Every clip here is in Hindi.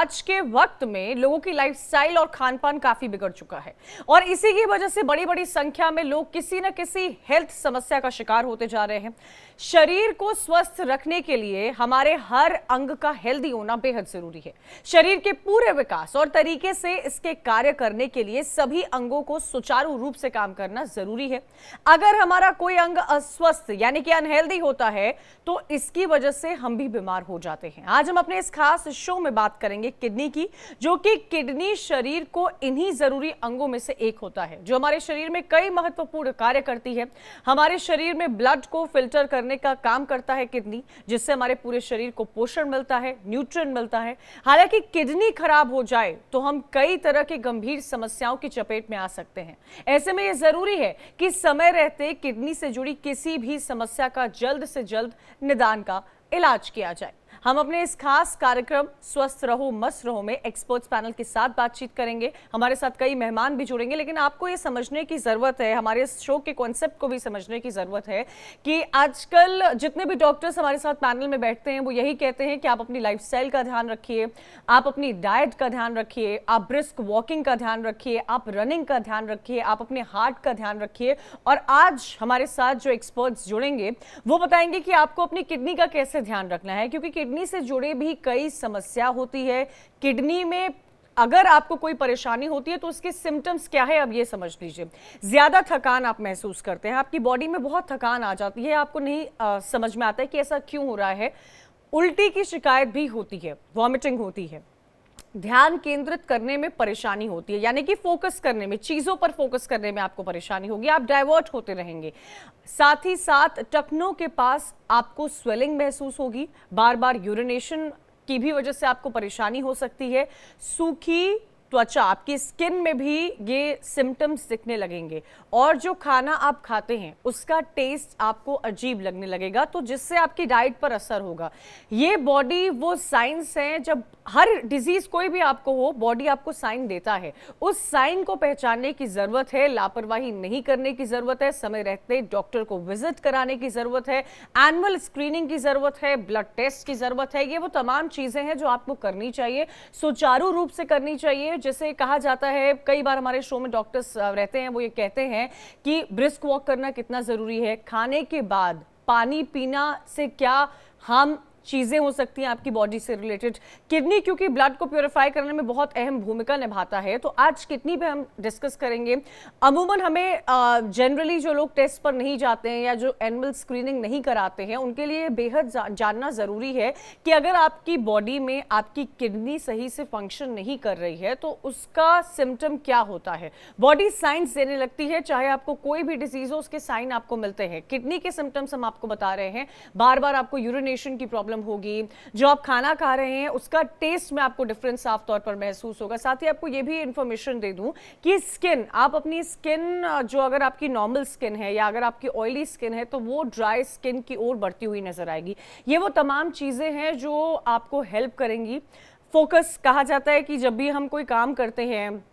आज के वक्त में लोगों की लाइफस्टाइल और खान पान काफी बिगड़ चुका है और इसी की वजह से बड़ी बड़ी संख्या में लोग किसी न किसी हेल्थ समस्या का शिकार होते जा रहे हैं। शरीर को स्वस्थ रखने के लिए हमारे हर अंग का हेल्दी होना बेहद जरूरी है। शरीर के पूरे विकास और तरीके से इसके कार्य करने के लिए सभी अंगों को सुचारू रूप से काम करना जरूरी है। अगर हमारा कोई अंग अस्वस्थ यानी कि अनहेल्दी होता है तो इसकी वजह से हम भी बीमार हो जाते हैं। आज हम अपने इस खास शो में बात करेंगे किडनी की, जो कि किडनी शरीर को इन्हीं जरूरी अंगों में से एक होता है जो हमारे शरीर में कई महत्वपूर्ण कार्य करती है। हमारे शरीर में ब्लड को फिल्टर करने का काम करता है किडनी, जिससे हमारे पूरे शरीर को पोषण मिलता है, न्यूट्रिएंट मिलता है। हालांकि किडनी खराब हो जाए तो हम कई तरह की गंभीर समस्याओं की चपेट में आ सकते हैं। ऐसे में यह जरूरी है कि समय रहते किडनी से जुड़ी किसी भी समस्या का जल्द से जल्द निदान का इलाज किया जाए। हम अपने इस खास कार्यक्रम स्वस्थ रहो मस्त रहो में एक्सपर्ट्स पैनल के साथ बातचीत करेंगे। हमारे साथ कई मेहमान भी जुड़ेंगे, लेकिन आपको ये समझने की जरूरत है, हमारे इस शो के कॉन्सेप्ट को भी समझने की जरूरत है कि आजकल जितने भी डॉक्टर्स हमारे साथ पैनल में बैठते हैं वो यही कहते हैं कि आप अपनी लाइफस्टाइल का ध्यान रखिए, आप अपनी डाइट का ध्यान रखिए, आप ब्रिस्क वॉकिंग का ध्यान रखिए, आप रनिंग का ध्यान रखिए, आप अपने हार्ट का ध्यान रखिए। और आज हमारे साथ जो एक्सपर्ट्स जुड़ेंगे वो बताएंगे कि आपको अपनी किडनी का कैसे ध्यान रखना है, क्योंकि किडनी से जुड़े भी कई समस्या होती है। किडनी में अगर आपको कोई परेशानी होती है तो उसके सिम्टम्स क्या है, अब ये समझ लीजिए। ज्यादा थकान आप महसूस करते हैं, आपकी बॉडी में बहुत थकान आ जाती है, आपको नहीं समझ में आता है कि ऐसा क्यों हो रहा है। उल्टी की शिकायत भी होती है, वॉमिटिंग होती है, ध्यान केंद्रित करने में परेशानी होती है, यानी कि फोकस करने में, चीजों पर फोकस करने में आपको परेशानी होगी, आप डाइवर्ट होते रहेंगे। साथ ही साथ टखनों के पास आपको स्वेलिंग महसूस होगी, बार बार यूरिनेशन की भी वजह से आपको परेशानी हो सकती है। सूखी त्वचा, आपकी स्किन में भी ये सिम्टम्स दिखने लगेंगे और जो खाना आप खाते हैं उसका टेस्ट आपको अजीब लगने लगेगा, तो जिससे आपकी डाइट पर असर होगा। ये बॉडी वो साइंस है, जब हर डिजीज कोई भी आपको हो बॉडी आपको साइन देता है, उस साइन को पहचानने की जरूरत है, लापरवाही नहीं करने की जरूरत है, समय रहते डॉक्टर को विजिट कराने की जरूरत है, एनुअल स्क्रीनिंग की जरूरत है, ब्लड टेस्ट की जरूरत है। ये वो तमाम चीजें हैं जो आपको करनी चाहिए, सुचारू रूप से करनी चाहिए। जैसे कहा जाता है, कई बार हमारे शो में डॉक्टर्स रहते हैं वो ये कहते हैं कि ब्रिस्क वॉक करना कितना जरूरी है, खाने के बाद पानी पीना से क्या हम चीजें हो सकती हैं आपकी बॉडी से रिलेटेड। किडनी क्योंकि ब्लड को प्योरीफाई करने में बहुत अहम भूमिका निभाता है, तो आज किडनी पे हम डिस्कस करेंगे। अमूमन हमें जनरली जो लोग टेस्ट पर नहीं जाते हैं या जो एनुअल स्क्रीनिंग नहीं कराते हैं उनके लिए बेहद जानना जरूरी है कि अगर आपकी बॉडी में आपकी किडनी सही से फंक्शन नहीं कर रही है तो उसका सिम्टम क्या होता है। बॉडी साइंस देने लगती है, चाहे आपको कोई भी डिजीज हो उसके साइन आपको मिलते हैं। किडनी के सिम्टम्स हम आपको बता रहे हैं, बार बार आपको यूरिनेशन की प्रॉब्लम होगी, जो आप खाना खा रहे हैं उसका टेस्ट में आपको डिफरेंस साफ तौर पर महसूस होगा। साथ ही आपको ये भी इंफॉर्मेशन दे दूं कि स्किन, आप अपनी स्किन जो अगर आपकी नॉर्मल स्किन है या अगर आपकी ऑयली स्किन है तो वो ड्राई स्किन की ओर बढ़ती हुई नजर आएगी। ये वो तमाम चीजें हैं जो आपको हेल्प करेंगी। फोकस, कहा जाता है कि जब भी हम कोई काम करते हैं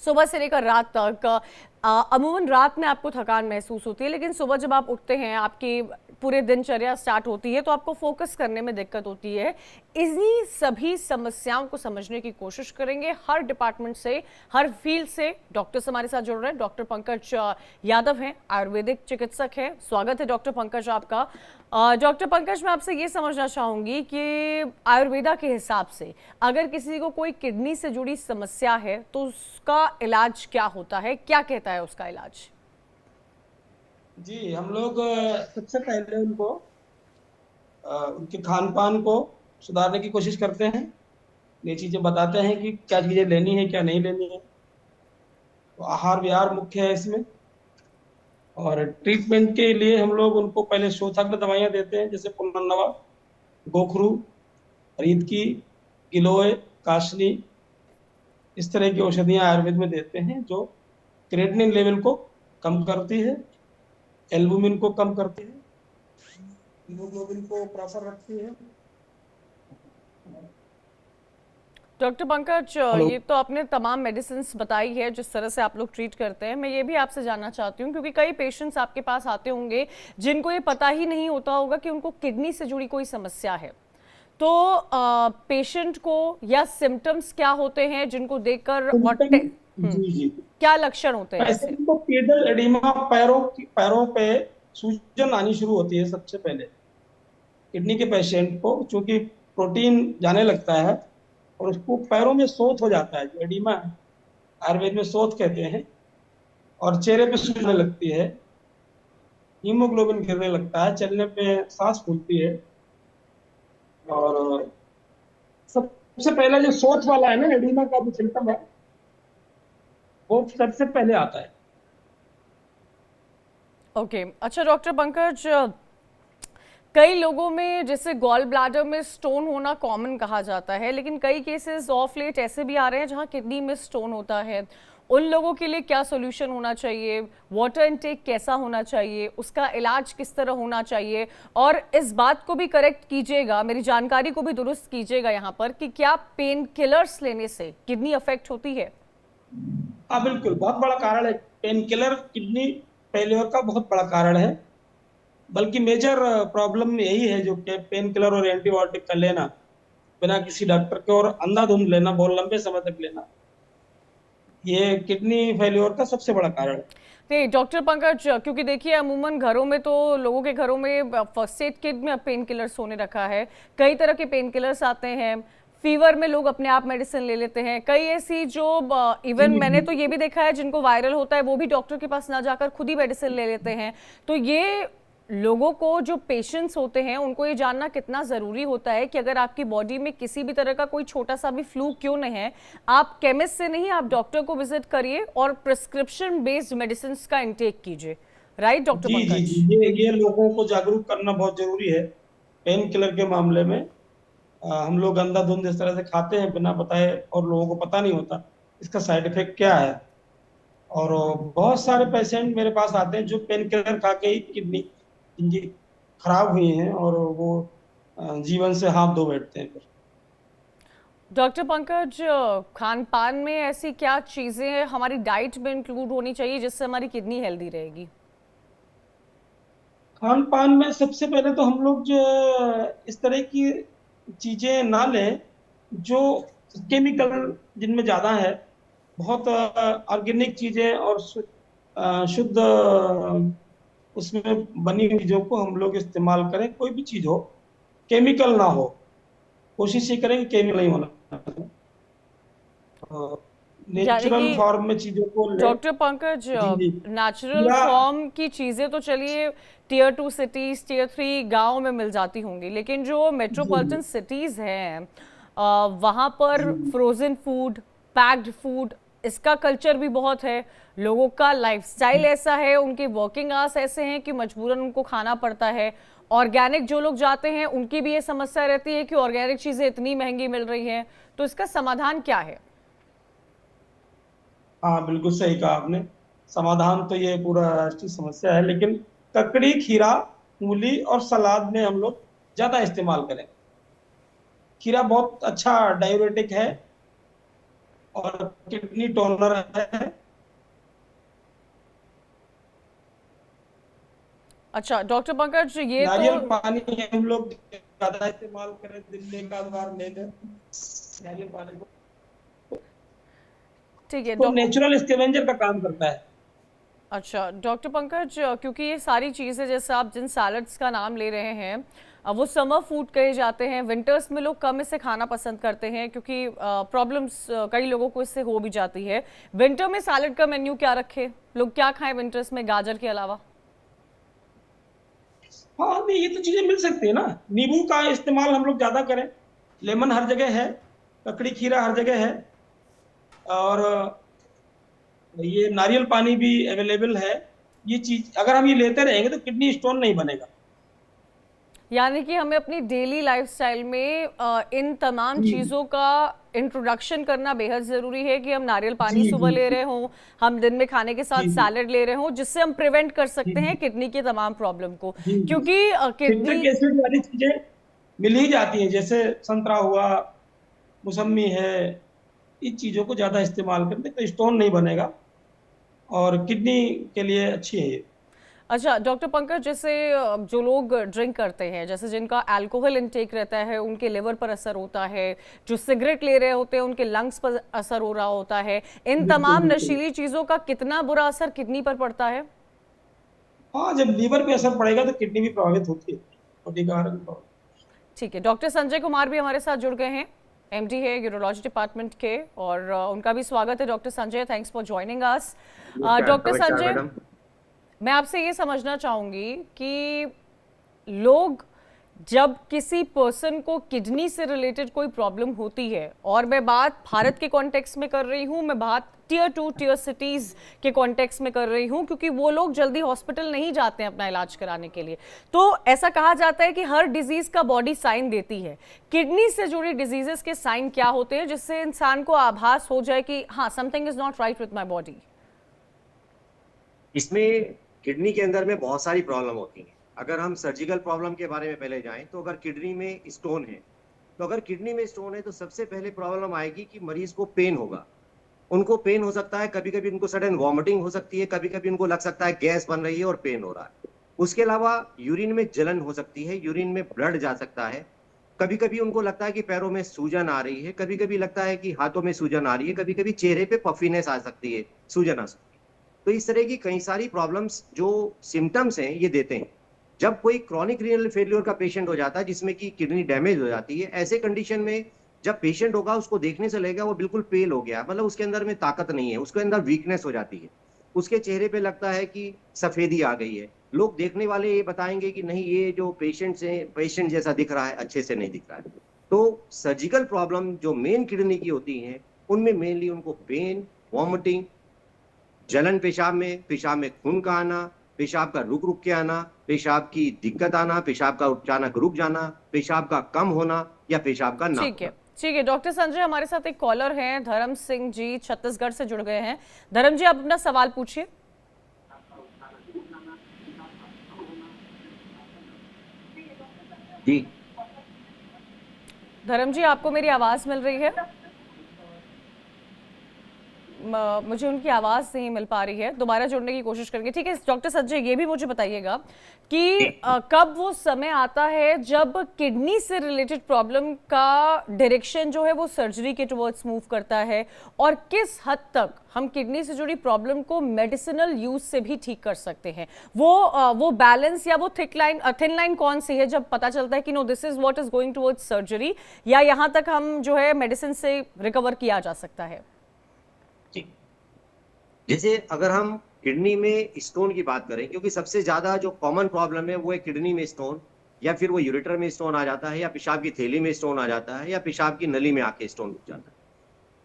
सुबह से लेकर रात तक, अमूमन रात में आपको थकान महसूस होती है, लेकिन सुबह जब आप उठते हैं आपकी पूरे दिनचर्या स्टार्ट होती है तो आपको फोकस करने में दिक्कत होती है। इन्हीं सभी समस्याओं को समझने की कोशिश करेंगे। हर डिपार्टमेंट से, हर फील्ड से डॉक्टर्स हमारे साथ जुड़ रहे हैं। डॉक्टर पंकज यादव हैं, आयुर्वेदिक चिकित्सक हैं। स्वागत है डॉक्टर पंकज आपका। डॉक्टर पंकज, मैं आपसे ये समझना चाहूंगी कि आयुर्वेदा के हिसाब से अगर किसी को कोई किडनी से जुड़ी समस्या है तो उसका इलाज क्या होता है, क्या कहता है उसका इलाज? जी, हम लोग सबसे पहले उनको उनके खान पान को सुधारने की कोशिश करते हैं। ये चीजें बताते हैं कि क्या चीजें लेनी है क्या नहीं लेनी है। तो आहार विहार मुख्य है इसमें। और ट्रीटमेंट के लिए हम लोग उनको पहले शोथाग्न दवाइयाँ देते हैं, जैसे पुनर्नवा, गोखरू, रीत की, गिलोय, काशनी, इस तरह की औषधियाँ आयुर्वेद में देते हैं जो क्रेटिनिन लेवल को कम करती है, एल्बुमिन को कम करती है, हीमोग्लोबिन को प्रॉपर रखती है। डॉक्टर पंकज, ये तो आपने तमाम मेडिसिन बताई है जिस तरह से आप लोग ट्रीट करते हैं। मैं ये भी आपसे जानना चाहती हूँ, क्योंकि कई पेशेंट्स आपके पास आते होंगे जिनको ये पता ही नहीं होता होगा कि उनको किडनी से जुड़ी कोई समस्या है, तो पेशेंट को या सिम्टम्स क्या होते हैं जिनको देखकर जी जी, क्या लक्षण होते हैं ऐसे? पेशेंट को पेडल एडिमा, पैरों पे सूजन आनी शुरू होती है सबसे पहले। किडनी के पेशेंट को चूंकि प्रोटीन जाने लगता है और उसको पैरों में सोत हो जाता है, जो एडिमा है, आयुर्वेद में सोत कहते हैं, और चेहरे पे सूजने लगती है, हीमोग्लोबिन गिरने लगता है, चलने पे सांस फूलती है। और सबसे पहले जो सोच वाला है ना, एडिमा का जो सिम्टम है, वो सबसे पहले आता है। ओके, अच्छा डॉक्टर पंकज, कई लोगों में जैसे गॉल ब्लैडर में स्टोन होना कॉमन कहा जाता है, लेकिन कई केसेस ऑफ लेट ऐसे भी आ रहे हैं जहां किडनी में स्टोन होता है। उन लोगों के लिए क्या सॉल्यूशन होना चाहिए? वाटर इनटेक कैसा होना चाहिए? उसका इलाज किस तरह होना चाहिए? और इस बात को भी करेक्ट कीजिएगा, मेरी जानकारी को भी दुरुस्त कीजिएगा यहाँ पर, कि क्या पेन किलर्स लेने से किडनी अफेक्ट होती है? हाँ बिल्कुल, बहुत बड़ा कारण है पेन किलर, किडनी फेलियर का बहुत बड़ा कारण है। बल्कि मेजर प्रॉब्लम यही है, जो कि पेन किलर और एंटीबायोटिक का लेना बिना किसी डॉक्टर के और अंधाधुंध लेना, बहुत लंबे समय तक लेना, ये किडनी फेलियर का सबसे बड़ा कारण है। नहीं डॉक्टर पंकज, क्योंकि देखिए अमूमन घरों में तो लोगों के घरों में फर्स्ट एड किट में पेन किलर्स होने रखा है। कई तरह के पेन किलर्स आते हैं। फीवर में लोग अपने आप मेडिसिन ले लेते हैं। कई ऐसी जो इवन जी मैंने जी तो ये भी देखा है जिनको वायरल होता है वो भी डॉक्टर के पास ना जाकर खुद ही मेडिसिन ले लेते हैं। तो ये लोगों को, जो पेशेंट्स होते हैं, उनको ये जानना कितना ज़रूरी होता है कि अगर आपकी बॉडी में किसी भी तरह का कोई छोटा सा भी फ्लू क्यों नहीं है, आप केमिस्ट से नहीं, आप डॉक्टर को विजिट करिए और प्रिस्क्रिप्शन बेस्ड मेडिसिन का इंटेक कीजिए। राइट डॉक्टर जी जी पंकज? जी, ये लोगों को जागरूक करना बहुत जरूरी है पेन किलर के मामले में। हम लोग अंधाधुंध इस तरह से खाते हैं बिना बताए, और लोगों को पता नहीं होता इसका साइड इफेक्ट क्या है। और बहुत सारे पेशेंट मेरे पास आते हैं जो पेन किलर खा के ही किडनी इनकी खराब हुई हैं, और वो जीवन से हाथ धो बैठते हैं फिर। डॉक्टर पंकज, खान पान में ऐसी क्या चीज़ें हमारी डाइट में इंक्लूड होनी चाहिए जिससे हमारी किडनी हेल्दी रहेगी? खान पान में सबसे पहले तो हम लोग जो इस तरह की चीजें ना लें जो केमिकल जिनमें ज्यादा है। बहुत ऑर्गेनिक चीजें और शुद्ध उसमें बनी हुई चीजों को हम लोग इस्तेमाल करें। कोई भी चीज हो, केमिकल ना हो, कोशिश ये करें कि केमिकल नहीं होना, यानी नेचुरल कि फॉर्म में चीजों को लें। डॉक्टर पंकज, जी जी, नेचुरल या फॉर्म की चीज़ें तो चलिए टीयर 2 सिटीज़, टीयर 3 गांव में मिल जाती होंगी, लेकिन जो जी मेट्रोपॉलिटन सिटीज़ हैं, वहाँ पर जी फ्रोज़न फूड, पैक्ड फूड, इसका कल्चर भी बहुत है। लोगों का लाइफस्टाइल ऐसा है, उनके वर्किंग आवर्स ऐसे हैं कि मजबूरन उनको खाना पड़ता है। ऑर्गेनिक जो लोग जाते हैं उनकी भी ये समस्या रहती है कि ऑर्गेनिक चीज़ें इतनी महंगी मिल रही हैं। तो इसका समाधान क्या है? हाँ बिल्कुल सही कहा आपने। समाधान तो ये पूरा राष्ट्रीय समस्या है, लेकिन ककड़ी, खीरा, मूली और सलाद में हम लोग ज्यादा इस्तेमाल करें। खीरा बहुत अच्छा डायूरेटिक है और किडनी टोनर है। अच्छा डॉक्टर पंकज, ये तो नारियल पानी हम लोग ज्यादा इस्तेमाल करें, दिन में एक आध बार ले लें नारियल पानी को। ठीक है तो नेचुरल स्केवेंजर का काम करता है। अच्छा डॉक्टर पंकज, क्योंकि ये सारी चीज़ें जैसे आप जिन सैलड्स का नाम ले रहे हैं, वो समर फूड कहे जाते हैं। विंटर्स में लोग कम इसे खाना पसंद करते हैं क्योंकि प्रॉब्लम्स कई लोगों को इससे हो भी जाती है। विंटर में सैलड का मेन्यू क्या रखे? लोग क्या खाएं विंटर्स में गाजर के अलावा? हाँ नहीं, ये तो चीजें मिल सकती है ना। नींबू का इस्तेमाल हम लोग ज्यादा करें। लेमन हर जगह है, ककड़ी खीरा हर जगह है, और ये नारियल पानी भी अवेलेबल है। ये चीज अगर हम ये लेते रहेंगे तो किडनी स्टोन नहीं बनेगा। यानी कि हमें अपनी डेली लाइफस्टाइल में इन तमाम जी चीज़ों का इंट्रोडक्शन करना बेहद ज़रूरी है कि हम नारियल जी पानी सुबह जी ले रहे हों, हम दिन में खाने के जी साथ जी सैलड ले रहे हों, जिससे हम प्रिवेंट कर जी सकते हैं किडनी के तमाम प्रॉब्लम को। जी जी। क्योंकि सिट्रिक किडनी, एसिड वाली चीजें मिल ही जाती हैं, जैसे संतरा हुआ, मौसम्मी है। इन चीजों को ज्यादा इस्तेमाल करते तो स्टोन नहीं बनेगा, और किडनी के लिए अच्छी है ये। अच्छा डॉक्टर पंकज, जैसे जो लोग ड्रिंक करते हैं, जैसे जिनका अल्कोहल इंटेक रहता है, उनके लिवर पर असर होता है, जो सिगरेट ले रहे होते हैं उनके लंग्स पर असर हो रहा होता है, इन बिल्कुल तमाम बिल्कुल। नशीली चीजों का कितना बुरा असर किडनी पर पड़ता है? हाँ, जब लीवर पे असर पड़ेगा तो किडनी भी प्रभावित होती है, किडनी का आर्गन प्रभावित। ठीक है, डॉक्टर संजय कुमार भी हमारे साथ जुड़ गए हैं, एमडी है यूरोलॉजी डिपार्टमेंट के, और उनका भी स्वागत है। Doctor Sanjay, thanks for joining us. नमस्कार डॉक्टर नमस्कार संजय, मैडम। मैं आपसे ये समझना चाहूंगी कि लोग जब किसी पर्सन को किडनी से रिलेटेड कोई प्रॉब्लम होती है, और मैं बात भारत के कॉन्टेक्स्ट में कर रही हूं, मैं बात टीयर 2 टीयर सिटीज के कॉन्टेक्स्ट में कर रही हूं, क्योंकि वो लोग जल्दी हॉस्पिटल नहीं जाते हैं अपना इलाज कराने के लिए। तो ऐसा कहा जाता है कि हर डिजीज का बॉडी साइन देती है। किडनी से जुड़ी डिजीजेस के साइन क्या होते हैं जिससे इंसान को आभास हो जाए कि हाँ, something is not right with my body? इसमें किडनी के अंदर में बहुत सारी प्रॉब्लम होती हैं। अगर हम सर्जिकल प्रॉब्लम के बारे में पहले जाएं तो अगर किडनी में स्टोन है, तो अगर किडनी में स्टोन है तो सबसे पहले प्रॉब्लम आएगी कि मरीज को पेन होगा। उनको पेन हो सकता है, कभी कभी उनको सडन वॉमिटिंग हो सकती है, कभी कभी उनको लग सकता है गैस बन रही है और पेन हो रहा है। उसके अलावा यूरिन में जलन हो सकती है, यूरिन में ब्लड जा सकता है। कभी कभी उनको लगता है कि पैरों में सूजन आ रही है, कभी कभी लगता है कि हाथों में सूजन आ रही है, कभी कभी चेहरे पे पफीनेस आ सकती है, सूजन आ सकती है। तो इस तरह की कई सारी प्रॉब्लम्स जो सिम्टम्स हैं ये देते हैं। जब कोई क्रॉनिक रीनल फेलियर का पेशेंट हो जाता है जिसमें कि किडनी डैमेज हो जाती है, ऐसे कंडीशन में जब पेशेंट होगा उसको देखने से लगेगा वो बिल्कुल पेल हो गया, मतलब उसके अंदर में ताकत नहीं है, उसके अंदर वीकनेस हो जाती है, उसके चेहरे पे लगता है कि सफेदी आ गई है। लोग देखने वाले ये बताएंगे कि नहीं, ये जो पेशेंट जैसा दिख रहा है, अच्छे से नहीं दिख रहा है। तो सर्जिकल प्रॉब्लम जो मेन किडनी की होती हैं उनमें मेनली उनको पेन, वॉमिटिंग, जलन पेशाब में खून का आना, पेशाब का रुक रुक के आना, पेशाब की दिक्कत आना, पेशाब का अचानक रुक जाना, पेशाब का कम होना या पेशाब का ना ठीक है, होना। ठीक है। डॉक्टर संजय, हमारे साथ एक कॉलर हैं, धर्म सिंह जी छत्तीसगढ़ से जुड़ गए हैं। धर्म जी, आप अपना सवाल पूछिए। जी धर्म जी, आपको मेरी आवाज मिल रही है? मुझे उनकी आवाज़ नहीं मिल पा रही है, दोबारा जुड़ने की कोशिश करेंगे। ठीक है डॉक्टर संजय, ये भी मुझे बताइएगा कि जी कब वो समय आता है जब किडनी से रिलेटेड प्रॉब्लम का डायरेक्शन जो है वो सर्जरी के टुवर्ड्स मूव करता है, और किस हद तक हम किडनी से जुड़ी प्रॉब्लम को मेडिसिनल यूज से भी ठीक कर सकते हैं? वो बैलेंस या वो थिन लाइन कौन सी है जब पता चलता है कि no, this is what is going towards surgery, या यहाँ तक हम जो है मेडिसिन से रिकवर किया जा सकता है? जी। जैसे अगर हम किडनी में स्टोन की बात करें, क्योंकि सबसे ज्यादा जो कॉमन प्रॉब्लम है वो है किडनी में स्टोन, या फिर वो यूरेटर में स्टोन आ जाता है, या पेशाब की थैली में स्टोन आ जाता है, या पेशाब की नली में आके स्टोन रुक जाता है।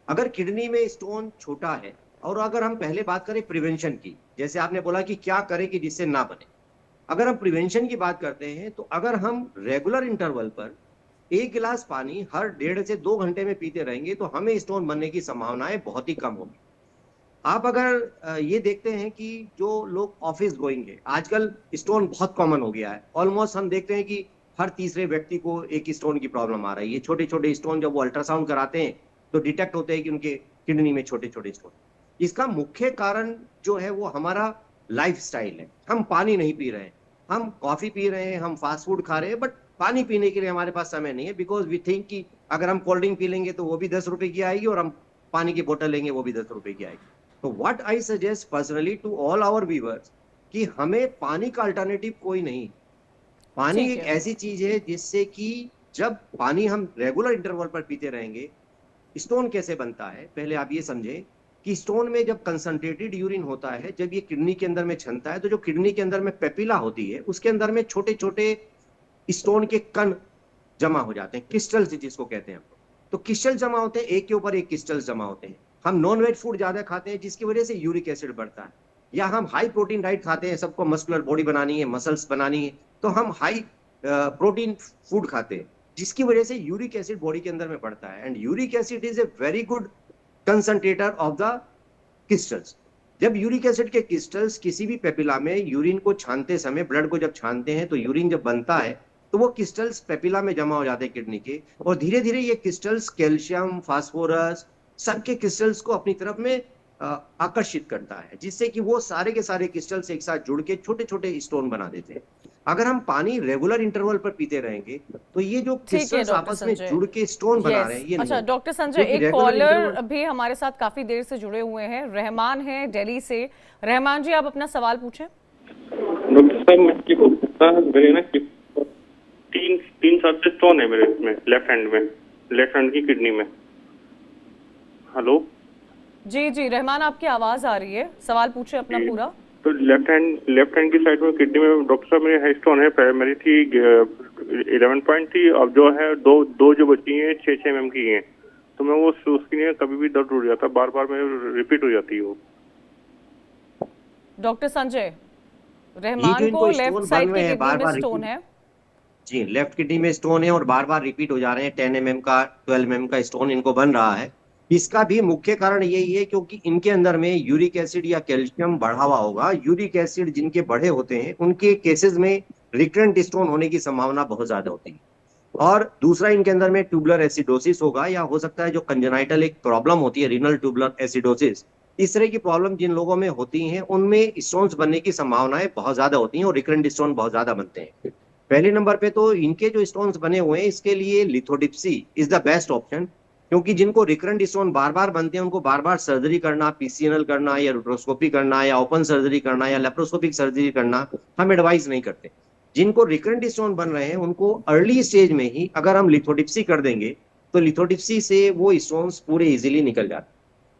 अगर किडनी में स्टोन छोटा है, और अगर हम पहले बात करें प्रिवेंशन की, जैसे आपने बोला कि क्या करें कि जिससे ना बने, अगर हम प्रिवेंशन की बात करते हैं तो अगर हम रेगुलर इंटरवल पर 1 गिलास पानी हर 1.5 से 2 घंटे में पीते रहेंगे तो हमें स्टोन बनने की संभावनाएं बहुत ही कम होगी। आप अगर ये देखते हैं कि जो लोग ऑफिस गोइंग है, आजकल स्टोन बहुत कॉमन हो गया है। ऑलमोस्ट हम देखते हैं कि हर तीसरे व्यक्ति को एक स्टोन की प्रॉब्लम आ रही है। छोटे छोटे स्टोन जब वो अल्ट्रासाउंड कराते हैं तो डिटेक्ट होते हैं कि उनके किडनी में छोटे छोटे स्टोन। इसका मुख्य कारण जो है वो हमारा लाइफ स्टाइल है। हम पानी नहीं पी रहे हैं, हम कॉफी पी रहे हैं, हम फास्ट फूड खा रहे हैं, बट पानी पीने के लिए हमारे पास समय नहीं है, बिकॉज वी थिंक कि अगर हम कोल्ड ड्रिंक पी लेंगे तो वो भी 10 रुपए की आएगी, और हम पानी की बोतल लेंगे वो भी 10 रुपए की आएगी। तो what I suggest personally to all our viewers कि हमें पानी का अल्टरनेटिव कोई नहीं। पानी ठीक एक है। ऐसी चीज है जिससे कि जब पानी हम रेगुलर इंटरवल पर पीते रहेंगे, स्टोन कैसे बनता है पहले आप ये समझे कि स्टोन में जब कंसंट्रेटेड यूरिन होता है, जब ये किडनी के अंदर में छनता है, तो जो किडनी के अंदर में पेपिला होती है उसके अंदर में छोटे छोटे स्टोन के कण जमा हो जाते हैं, क्रिस्टल्स जिसको कहते हैं हम लोग। तो क्रिस्टल जमा होते हैं, एक के ऊपर एक क्रिस्टल जमा होते हैं। हम नॉन वेज फूड ज्यादा खाते हैं जिसकी वजह से यूरिक एसिड बढ़ता है, या हम हाई प्रोटीन डाइट खाते हैं, सबको मस्कुलर बॉडी बनानी है, मसल्स बनानी है, तो हम हाई प्रोटीन फूड खाते हैं जिसकी वजह से यूरिक एसिड बॉडी के अंदर में बढ़ता है। And uric acid is a very good concentrator of the crystals. जब यूरिक एसिड के क्रिस्टल्स किसी भी पेपिला में यूरिन को छानते समय, ब्लड को जब छानते हैं, तो यूरिन जब बनता है तो वो क्रिस्टल्स पेपिला में जमा हो जाते हैं किडनी के, और धीरे धीरे ये क्रिस्टल्स कैल्शियम, फास्फोरस, सबके क्रिस्टल्स को अपनी तरफ में आकर्षित करता है, जिससे कि वो सारे के सारे क्रिस्टल्स एक साथ जुड़ के छोटे छोटे स्टोन बना देते हैं। अगर हम पानी रेगुलर इंटरवल पर पीते रहेंगे तो ये जो ठीक है क्रिस्टल्स डॉक्टर आपस में संजय। जुड़ के स्टोन बना रहे हैं, यस, ये नहीं अच्छा होगा। डॉक्टर संजय, क्योंकि एक रेगुलर कॉलर इंटरवल भी हमारे साथ काफी देर से जुड़े हुए हैं, रहमान हैं दिल्ली से। रहमान जी, आप अपना सवाल पूछें। डॉक्टर साहब, मेरे ना तीन तीन साल से स्टोन है मेरे इसमें, लेफ्ट हैंड की किडनी में। हेलो जी जी रहमान, आपकी आवाज आ रही है, सवाल पूछे अपना पूरा। तो लेफ्ट हैंड की साइड में किडनी में डॉक्टर साहब मेरी स्टोन है। पहले मेरी थी 11 पॉइंट थी, अब जो है दो जो बची हैं 6 mm की हैं। तो मैं वो उसकी नहीं, कभी भी दर्द उठ जाता, बार बार मेरे रिपीट हो जाती है वो। डॉक्टर संजय, ये जो रहमान को इनको लेफ्ट स्टोन बन साइड रहे की हैं किडनी बार में बार स्टोन है। जी, लेफ्ट किडनी में स्टोन है और बार बार रिपीट हो जा रहे हैं। 10 mm का, 12 mm का स्टोन इनको बन रहा है। इसका भी मुख्य कारण यही है क्योंकि इनके अंदर में यूरिक एसिड या कैल्शियम बढ़ा हुआ होगा। यूरिक एसिड जिनके बढ़े होते हैं उनके केसेस में रिकरेंट स्टोन होने की संभावना बहुत ज्यादा होती है। और दूसरा, इनके अंदर में ट्यूबुलर एसिडोसिस होगा, या हो सकता है जो कंजेनाइटल एक प्रॉब्लम होती है, रीनल ट्यूबुलर एसिडोसिस। इस तरह की प्रॉब्लम जिन लोगों में होती हैं उनमें स्टोन्स बनने की संभावनाएं बहुत ज्यादा होती हैं और रिकरेंट स्टोन बहुत ज्यादा बनते हैं। पहले नंबर पे तो इनके जो स्टोन्स बने हुए हैं इसके लिए लिथोडिप्सी इज द बेस्ट ऑप्शन, क्योंकि जिनको रिकरेंट स्टोन बार बार बनते हैं उनको बार बार सर्जरी करना, पीसीएनएल करना या रोट्रोस्कोपी करना या ओपन सर्जरी करना या लेप्रोस्कोपिक सर्जरी करना हम एडवाइस नहीं करते। जिनको रिकरेंट स्टोन बन रहे हैं उनको अर्ली स्टेज में ही अगर हम लिथोडिप्सी कर देंगे तो लिथोडिप्सी से वो स्टोन्स पूरे इजीली निकल जाते हैं।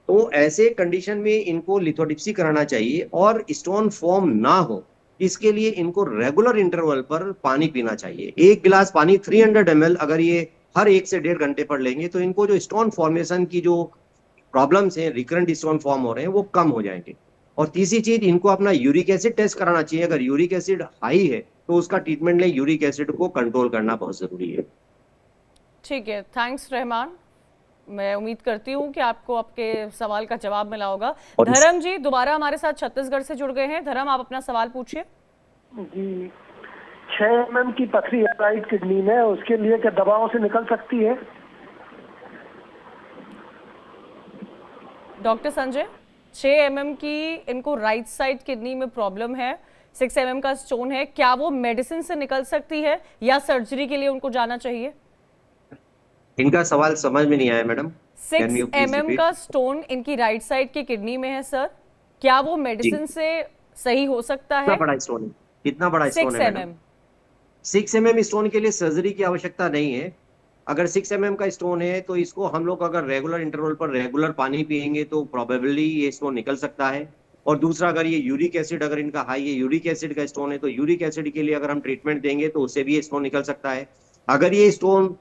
तो ऐसे कंडीशन में इनको लिथोडिप्सी कराना चाहिए और स्टोन फॉर्म ना हो इसके लिए इनको रेगुलर इंटरवल पर पानी पीना चाहिए। 1 गिलास पानी 300 ml अगर ये हर 1 से 1.5 घंटे पर लेंगे तो इनको जो स्टोन फॉर्मेशन की जो प्रॉब्लम्स हैं, रिकरेंट स्टोन फॉर्म हो रहे हैं, वो कम हो जाएंगे। और तीसरी चीज, इनको अपना यूरिक एसिड टेस्ट कराना चाहिए। अगर यूरिक एसिड हाई है तो उसका ट्रीटमेंट ले, यूरिक एसिड को कंट्रोल करना बहुत जरूरी है। ठीक है, थैंक्स रहमान। मैं उम्मीद करती हूँ कि आपको आपके सवाल का जवाब मिला होगा। धर्म जी दोबारा हमारे साथ छत्तीसगढ़ से जुड़ गए हैं। धर्म, आप अपना सवाल पूछिए। जी, 6 mm की पथरी है राइट किडनी में, उसके लिए क्या दवाओं से निकल सकती है? डॉक्टर संजय, 6 mm की इनको राइट साइड किडनी में प्रॉब्लम है, 6 mm का स्टोन है, क्या वो मेडिसिन से निकल सकती है या सर्जरी के लिए उनको जाना चाहिए? इनका सवाल समझ में नहीं आया मैडम। 6 mm का स्टोन इनकी राइट साइड की किडनी में है सर, क्या वो मेडिसिन से सही हो सकता है? कितना बड़ा स्टोन है? कितना बड़ा स्टोन 6 है मैडम? mm। 6 mm स्टोन के लिए सर्जरी की आवश्यकता नहीं है। अगर 6 mm का स्टोन है तो इसको हम लोग अगर रेगुलर इंटरवल पर रेगुलर पानी पिएंगे तो प्रोबेबली ये स्टोन निकल सकता है। और दूसरा, अगर ये यूरिक एसिड अगर इनका हाई है, यूरिक एसिड का स्टोन है, तो यूरिक एसिड के लिए अगर हम ट्रीटमेंट देंगे तो उससे भी ये स्टोन निकल सकता है। अगर ये स्टोन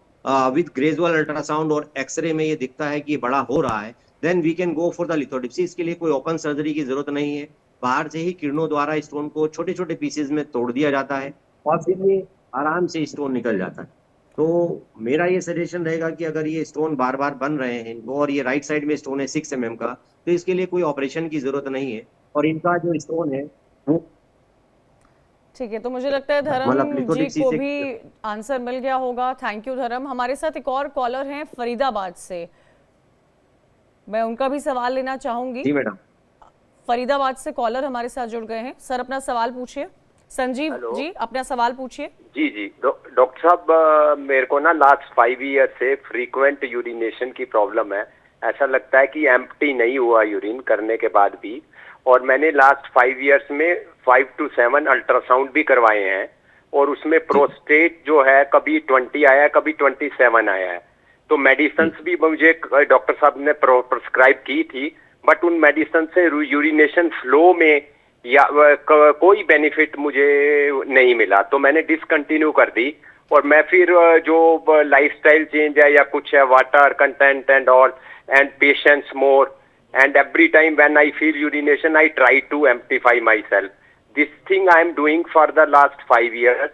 विद ग्रेजुअल अल्ट्रासाउंड और एक्सरे में ये दिखता है कि ये बड़ा हो रहा है, then we can go for the lithotripsy. इसके लिए कोई ओपन सर्जरी की जरूरत नहीं है। बाहर से ही किरणों द्वारा स्टोन को छोटे छोटे पीसेज में तोड़ दिया जाता है और फिर ये आराम से स्टोन निकल जाता है। तो मेरा ये सजेशन रहेगा कि अगर ये स्टोन बार बार बन रहे हैं इनको और ये राइट साइड में स्टोन है 6 mm का, तो इसके लिए कोई ऑपरेशन की जरूरत नहीं है। और इनका जो स्टोन है वो ठीक है, तो मुझे लगता है धर्म जी को भी आंसर मिल गया होगा। थैंक यू धर्म। हमारे साथ एक और कॉलर हैं फरीदाबाद से, मैं उनका भी सवाल लेना चाहूंगी। जी मैडम। फरीदाबाद से कॉलर हमारे साथ जुड़ गए हैं। सर, अपना सवाल पूछिए। संजीव जी, अपना सवाल पूछिए। जी जी डॉक्टर साहब, मेरे को ना लास्ट 5 ईयर से फ्रीक्वेंट यूरिनेशन की प्रॉब्लम है। ऐसा लगता है कि एम्प्टी नहीं हुआ यूरिन करने के बाद भी, और मैंने लास्ट 5 ईयर्स में 5 to 7 अल्ट्रासाउंड भी करवाए हैं और उसमें प्रोस्टेट जो है कभी 20 आया है, कभी 27 आया है। तो मेडिसिन भी मुझे डॉक्टर साहब ने प्रिस्क्राइब की थी, बट उन मेडिसिन से यूरिनेशन फ्लो में या कोई बेनिफिट मुझे नहीं मिला, तो मैंने डिसकंटिन्यू कर दी। और मैं फिर जो लाइफस्टाइल चेंज है या कुछ है, water content and all and patience more, and every time when I feel urination I try to amplify myself. This thing I am doing for the last 5 years,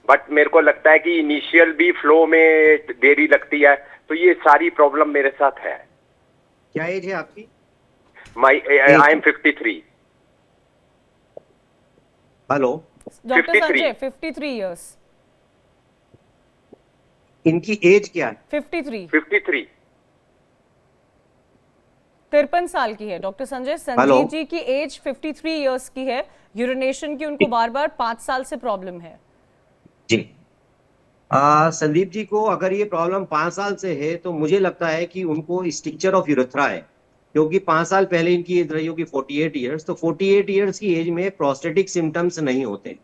but मेरे को लगता है कि इनिशियल भी फ्लो में देरी लगती है, तो ये सारी प्रॉब्लम मेरे साथ है। क्या एज है आपकी? I am 53. Hello doctor 53. Sanjay, 53 years. इनकी एज क्या है? 53। 53. 53 साल की है डॉक्टर संजय। हेलो। संजीव जी की एज 53 इयर्स की है। यूरिनेशन की उनको बार बार 5 साल से प्रॉब्लम है। जी। संदीप जी को अगर ये प्रॉब्लम 5 साल से है तो मुझे लगता है कि उनको स्ट्रक्चर ऑफ यूरेथ्रा है, क्योंकि 5 साल पहले इनकी एज रही होगी 48 ईयर्स, तो 48 ईयर्स की एज में प्रोस्टेटिक सिम्टम्स नहीं होते।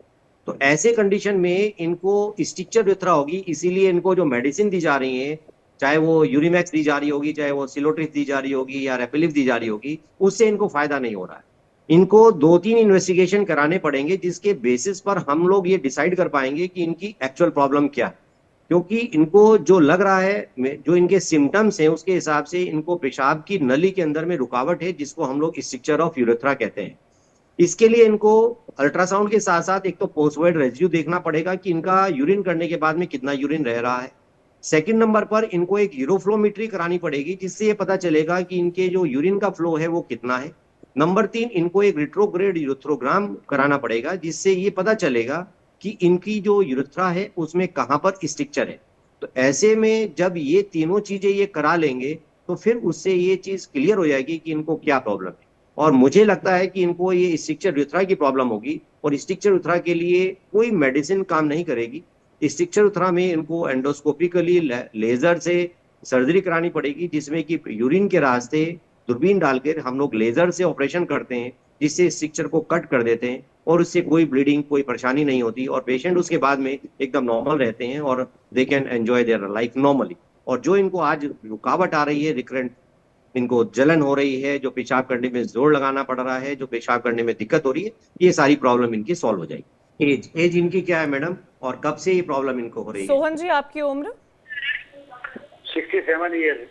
तो ऐसे कंडीशन में इनको स्ट्रक्चर यूरेथ्रा होगी, इसीलिए इनको जो मेडिसिन दी जा रही है, चाहे वो यूरिमैक्स दी जा रही होगी, चाहे वो सिलोट्रिस दी जा रही होगी या रेपिलिफ दी जा रही होगी, उससे इनको फायदा नहीं हो रहा है। इनको 2-3 इन्वेस्टिगेशन कराने पड़ेंगे, जिसके बेसिस पर हम लोग ये डिसाइड कर पाएंगे कि इनकी एक्चुअल प्रॉब्लम क्या है। क्योंकि इनको जो लग रहा है, जो इनके सिम्टम्स हैं, उसके हिसाब से इनको पेशाब की नली के अंदर में रुकावट है, जिसको हम लोग स्ट्रक्चर ऑफ यूरेथ्रा कहते हैं। इसके लिए इनको अल्ट्रासाउंड के साथ साथ एक तो पोस्टवॉइड रेजिड्यू देखना पड़ेगा कि इनका यूरिन करने के बाद में कितना यूरिन रह रहा है। सेकंड नंबर पर इनको एक यूरोफ्लोमेट्री करानी पड़ेगी, जिससे ये पता चलेगा कि इनके जो यूरिन का फ्लो है वो कितना है। नंबर 3, इनको एक रिट्रोग्रेड यूरेथ्रोग्राम कराना पड़ेगा, जिससे ये पता चलेगा कि इनकी जो यूरेथ्रा है उसमें कहाँ पर स्ट्रक्चर है। तो ऐसे में जब ये तीनों चीजें ये करा लेंगे तो फिर उससे ये चीज क्लियर हो जाएगी कि इनको क्या प्रॉब्लम है। और मुझे लगता है कि इनको ये स्ट्रक्चर यूरेथ्रा की प्रॉब्लम होगी, और स्ट्रक्चर यूरेथ्रा के लिए कोई मेडिसिन काम नहीं करेगी। स्ट्रक्चर यूरेथ्रा में इनको एंडोस्कोपिकली लेजर से सर्जरी करानी पड़ेगी, जिसमें कि यूरिन के रास्ते दूरबीन डालकर हम लोग लेजर से ऑपरेशन करते हैं, जिससे स्ट्रक्चर को कट कर देते हैं, और उससे कोई ब्लीडिंग, कोई परेशानी नहीं होती, और पेशेंट उसके बाद में एकदम नॉर्मल रहते हैं और they can enjoy their life normally. और जो इनको आज रुकावट आ रही है, रिकरेंट इनको जलन हो रही है, जो पेशाब करने में जोर लगाना पड़ रहा है, जो पेशाब करने में दिक्कत हो रही है, ये सारी प्रॉब्लम इनकी सॉल्व हो जाएगी। एज इनकी क्या है मैडम, और कब से ये प्रॉब्लम इनको हो रही है? सोहन जी, आपकी उम्र? 67 ईयर।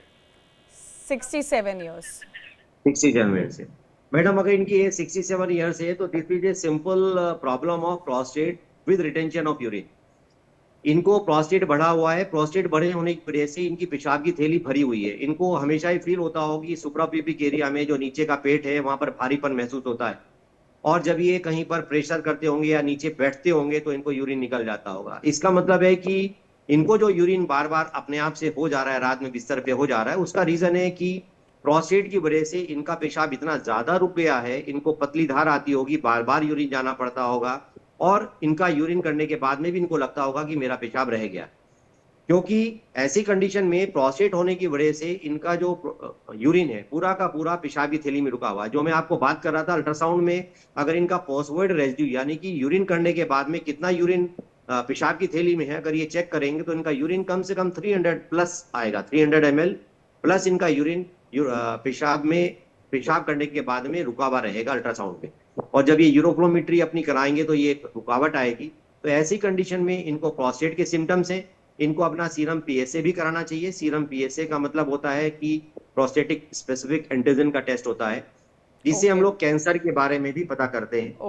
67 इयर्स। 67 ईयर से। मैडम अगर इनकी एज 67 ईयर्स है तो this is a simple problem of prostate with retention of urine. इनको प्रोस्टेट बढ़ा हुआ है, प्रोस्टेट बढ़े होने की वजह से इनकी पेशाब की थैली भरी हुई है। इनको हमेशा ही फील होता होगा कि सुप्राप्यूबिक एरिया में जो नीचे का पेट है वहां पर भारीपन महसूस होता है, और जब ये कहीं पर प्रेशर करते होंगे या नीचे बैठते होंगे तो इनको यूरिन निकल जाता होगा। इसका मतलब है कि इनको जो यूरिन बार बार अपने आप से हो जा रहा है, रात में बिस्तर पे हो जा रहा है, उसका रीजन है कि प्रोस्टेट की वजह से इनका पेशाब इतना ज्यादा रुक गया है, इनको पतली धार आती होगी, बार बार यूरिन जाना पड़ता होगा, और इनका यूरिन करने के बाद में भी इनको लगता होगा कि मेरा पेशाब रह गया। क्योंकि ऐसी कंडीशन में प्रोस्टेट होने की वजह से इनका जो यूरिन है पूरा का पूरा पेशाब की थैली में रुका हुआ है। जो मैं आपको बात कर रहा था अल्ट्रासाउंड में, अगर इनका पोस्टवॉइड रेजिड्यू यानी कि यूरिन करने के बाद में कितना यूरिन पेशाब की थैली में है, अगर ये चेक करेंगे तो इनका यूरिन कम से कम 300 प्लस आएगा, 300 ml प्लस इनका यूरिन पेशाब करने के बाद में रुका हुआ रहेगा अल्ट्रासाउंड में। और जब ये यूरोफ्लोमेट्री अपनी कराएंगे तो ये रुकावट आएगी। तो ऐसी कंडीशन में इनको प्रोस्टेट के सिम्टम्स हैं, इनको अपना सीरम पीएसए भी कराना चाहिए। सीरम पीएसए का मतलब होता है कि प्रोस्टेटिक स्पेसिफिक एंटीजन का टेस्ट होता है, जिससे हम लोग कैंसर के बारे में भी पता करते हैं।